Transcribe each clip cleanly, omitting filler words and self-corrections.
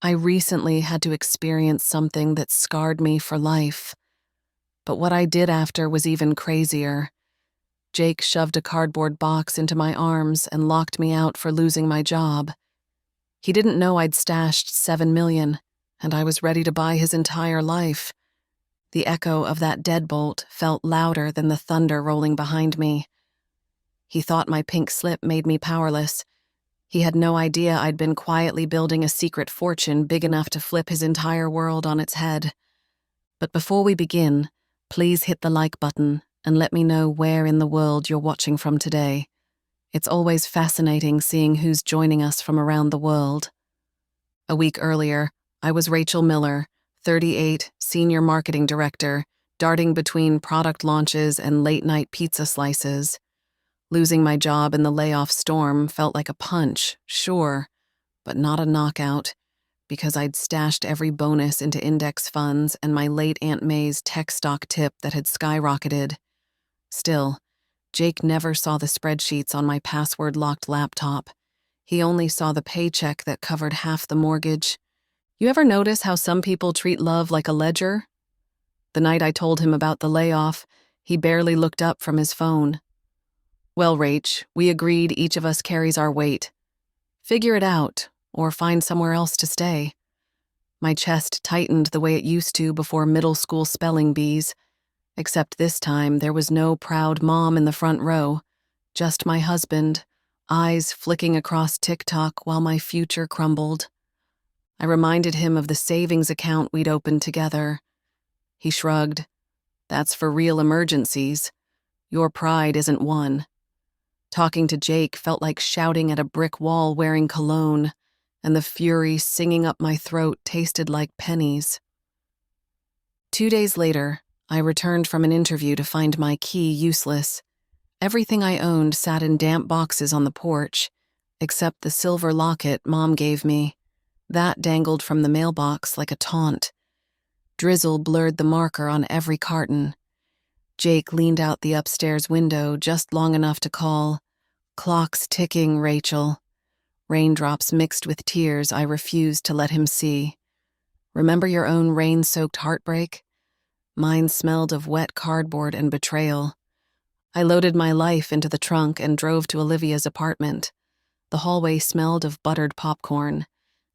I recently had to experience something that scarred me for life. But what I did after was even crazier. Jake shoved a cardboard box into my arms and locked me out for losing my job. He didn't know I'd stashed $7 million, and I was ready to buy his entire life. The echo of that deadbolt felt louder than the thunder rolling behind me. He thought my pink slip made me powerless. He had no idea I'd been quietly building a secret fortune big enough to flip his entire world on its head. But before we begin, please hit the like button and let me know where in the world you're watching from today. It's always fascinating seeing who's joining us from around the world. A week earlier, I was Rachel Miller, 38, senior marketing director, darting between product launches and late-night pizza slices. Losing my job in the layoff storm felt like a punch, sure, but not a knockout, because I'd stashed every bonus into index funds and my late Aunt May's tech stock tip that had skyrocketed. Still, Jake never saw the spreadsheets on my password-locked laptop. He only saw the paycheck that covered half the mortgage. You ever notice how some people treat love like a ledger? The night I told him about the layoff, he barely looked up from his phone. Well, Rach, we agreed each of us carries our weight. Figure it out, or find somewhere else to stay. My chest tightened the way it used to before middle school spelling bees, except this time there was no proud mom in the front row, just my husband, eyes flicking across TikTok while my future crumbled. I reminded him of the savings account we'd opened together. He shrugged. That's for real emergencies. Your pride isn't one. Talking to Jake felt like shouting at a brick wall wearing cologne, and the fury singing up my throat tasted like pennies. 2 days later, I returned from an interview to find my key useless. Everything I owned sat in damp boxes on the porch, except the silver locket Mom gave me. That dangled from the mailbox like a taunt. Drizzle blurred the marker on every carton. Jake leaned out the upstairs window just long enough to call, "Clock's ticking, Rachel." Raindrops mixed with tears I refused to let him see. Remember your own rain-soaked heartbreak? Mine smelled of wet cardboard and betrayal. I loaded my life into the trunk and drove to Olivia's apartment. The hallway smelled of buttered popcorn,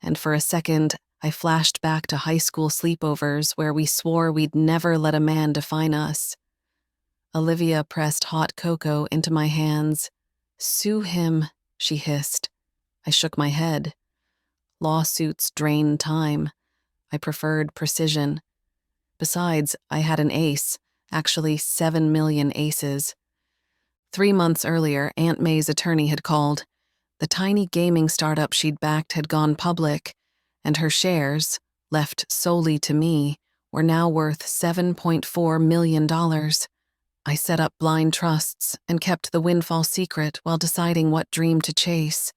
and for a second, I flashed back to high school sleepovers where we swore we'd never let a man define us. Olivia pressed hot cocoa into my hands. "Sue him," she hissed. I shook my head. Lawsuits drain time. I preferred precision. Besides, I had an ace, actually 7 million aces. 3 months earlier, Aunt May's attorney had called. The tiny gaming startup she'd backed had gone public, and her shares, left solely to me, were now worth $7.4 million. I set up blind trusts and kept the windfall secret while deciding what dream to chase.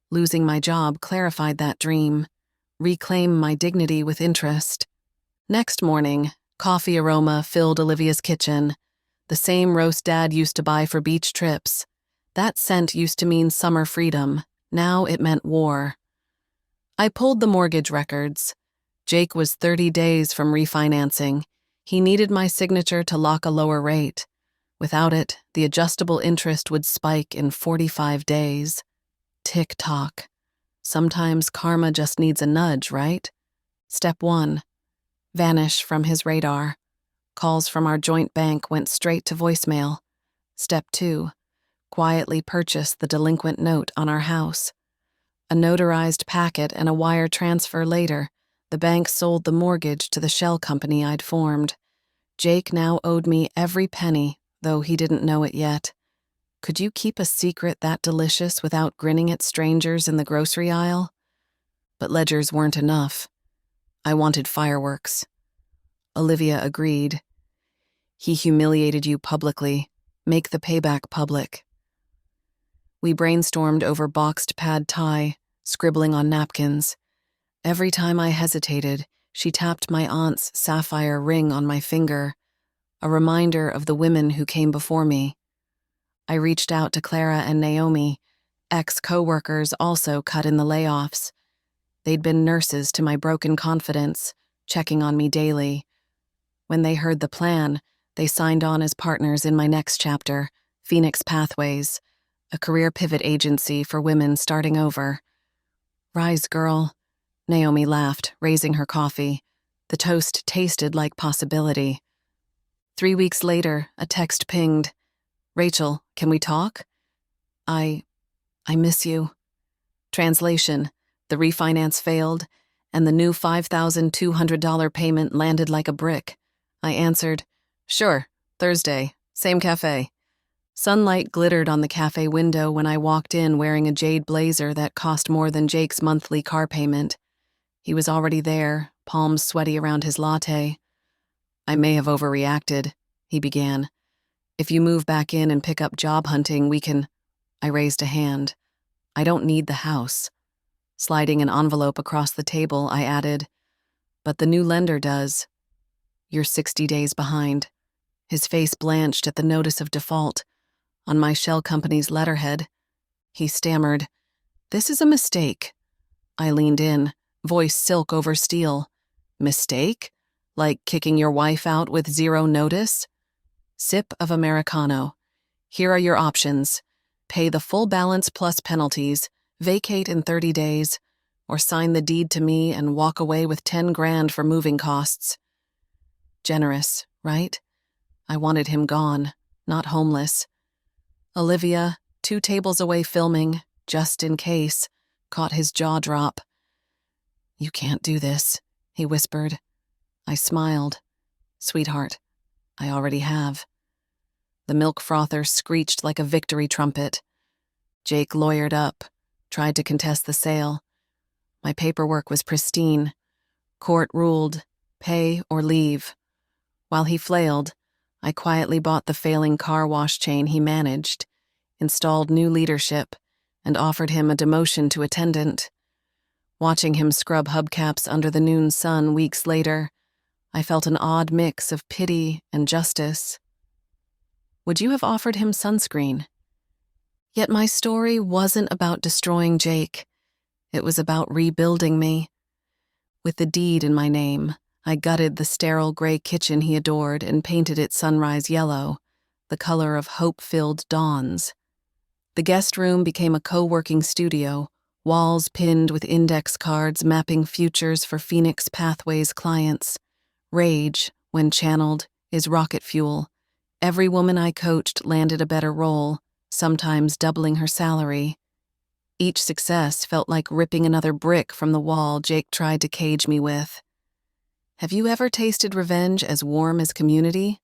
Losing my job clarified that dream. Reclaim my dignity with interest. Next morning, coffee aroma filled Olivia's kitchen. The same roast Dad used to buy for beach trips. That scent used to mean summer freedom. Now it meant war. I pulled the mortgage records. Jake was 30 days from refinancing. He needed my signature to lock a lower rate. Without it, the adjustable interest would spike in 45 days. Tick-tock. Sometimes karma just needs a nudge, right? Step 1. Vanish from his radar. Calls from our joint bank went straight to voicemail. Step 2. Quietly purchase the delinquent note on our house. A notarized packet and a wire transfer later, the bank sold the mortgage to the shell company I'd formed. Jake now owed me every penny, though he didn't know it yet. Could you keep a secret that delicious without grinning at strangers in the grocery aisle? But ledgers weren't enough. I wanted fireworks. Olivia agreed. He humiliated you publicly. Make the payback public. We brainstormed over boxed pad thai, scribbling on napkins. Every time I hesitated, she tapped my aunt's sapphire ring on my finger, a reminder of the women who came before me. I reached out to Clara and Naomi, ex-coworkers also cut in the layoffs. They'd been nurses to my broken confidence, checking on me daily. When they heard the plan, they signed on as partners in my next chapter, Phoenix Pathways, a career pivot agency for women starting over. Rise, girl. Naomi laughed, raising her coffee. The toast tasted like possibility. 3 weeks later, a text pinged. Rachel, can we talk? I miss you. Translation: the refinance failed, and the new $5,200 payment landed like a brick. I answered, sure, Thursday, same cafe. Sunlight glittered on the cafe window when I walked in wearing a jade blazer that cost more than Jake's monthly car payment. He was already there, palms sweaty around his latte. I may have overreacted, he began. If you move back in and pick up job hunting, we can... I raised a hand. I don't need the house. Sliding an envelope across the table, I added, but the new lender does. You're 60 days behind. His face blanched at the notice of default. On my shell company's letterhead, he stammered, this is a mistake. I leaned in, voice silk over steel. Mistake? Like kicking your wife out with zero notice? Sip of Americano. Here are your options. Pay the full balance plus penalties, vacate in 30 days, or sign the deed to me and walk away with 10 grand for moving costs. Generous, right? I wanted him gone, not homeless. Olivia, 2 tables away filming, just in case, caught his jaw drop. You can't do this, he whispered. I smiled. Sweetheart, I already have. The milk frother screeched like a victory trumpet. Jake lawyered up, tried to contest the sale. My paperwork was pristine. Court ruled, pay or leave. While he flailed, I quietly bought the failing car wash chain he managed, installed new leadership, and offered him a demotion to attendant. Watching him scrub hubcaps under the noon sun weeks later, I felt an odd mix of pity and justice. Would you have offered him sunscreen? Yet my story wasn't about destroying Jake. It was about rebuilding me. With the deed in my name, I gutted the sterile gray kitchen he adored and painted it sunrise yellow, the color of hope-filled dawns. The guest room became a co-working studio, walls pinned with index cards mapping futures for Phoenix Pathways clients. Rage, when channeled, is rocket fuel. Every woman I coached landed a better role, sometimes doubling her salary. Each success felt like ripping another brick from the wall Jake tried to cage me with. Have you ever tasted revenge as warm as community?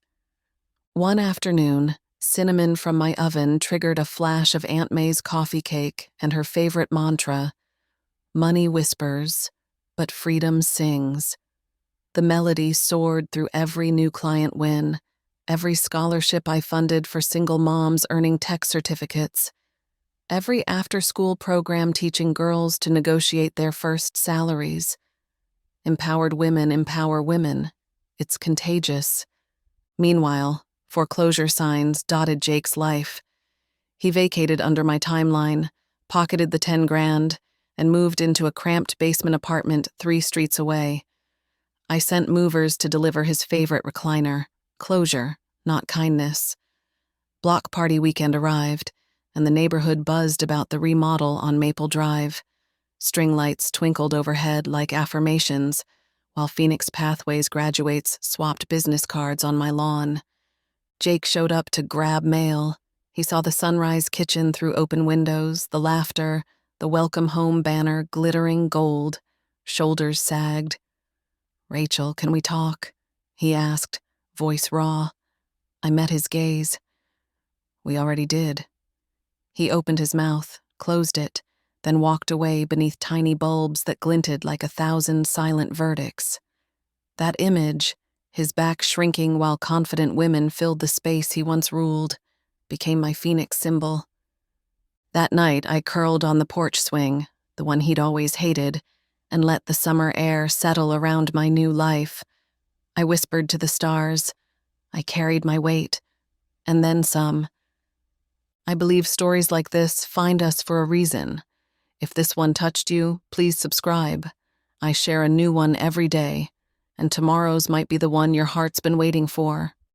One afternoon, cinnamon from my oven triggered a flash of Aunt May's coffee cake and her favorite mantra, money whispers, but freedom sings. The melody soared through every new client win, every scholarship I funded for single moms earning tech certificates, every after-school program teaching girls to negotiate their first salaries. Empowered women empower women. It's contagious. Meanwhile, foreclosure signs dotted Jake's life. He vacated under my timeline, pocketed the 10 grand, and moved into a cramped basement apartment 3 streets away. I sent movers to deliver his favorite recliner, closure, not kindness. Block party weekend arrived, and the neighborhood buzzed about the remodel on Maple Drive. String lights twinkled overhead like affirmations, while Phoenix Pathways graduates swapped business cards on my lawn. Jake showed up to grab mail. He saw the sunrise kitchen through open windows, the laughter, the welcome home banner glittering gold. Shoulders sagged. Rachel, can we talk? He asked, voice raw. I met his gaze. We already did. He opened his mouth, closed it, then walked away beneath tiny bulbs that glinted like 1,000 silent verdicts. That image, his back shrinking while confident women filled the space he once ruled, became my Phoenix symbol. That night, I curled on the porch swing, the one he'd always hated, and let the summer air settle around my new life. I whispered to the stars. I carried my weight, and then some. I believe stories like this find us for a reason. If this one touched you, please subscribe. I share a new one every day, and tomorrow's might be the one your heart's been waiting for.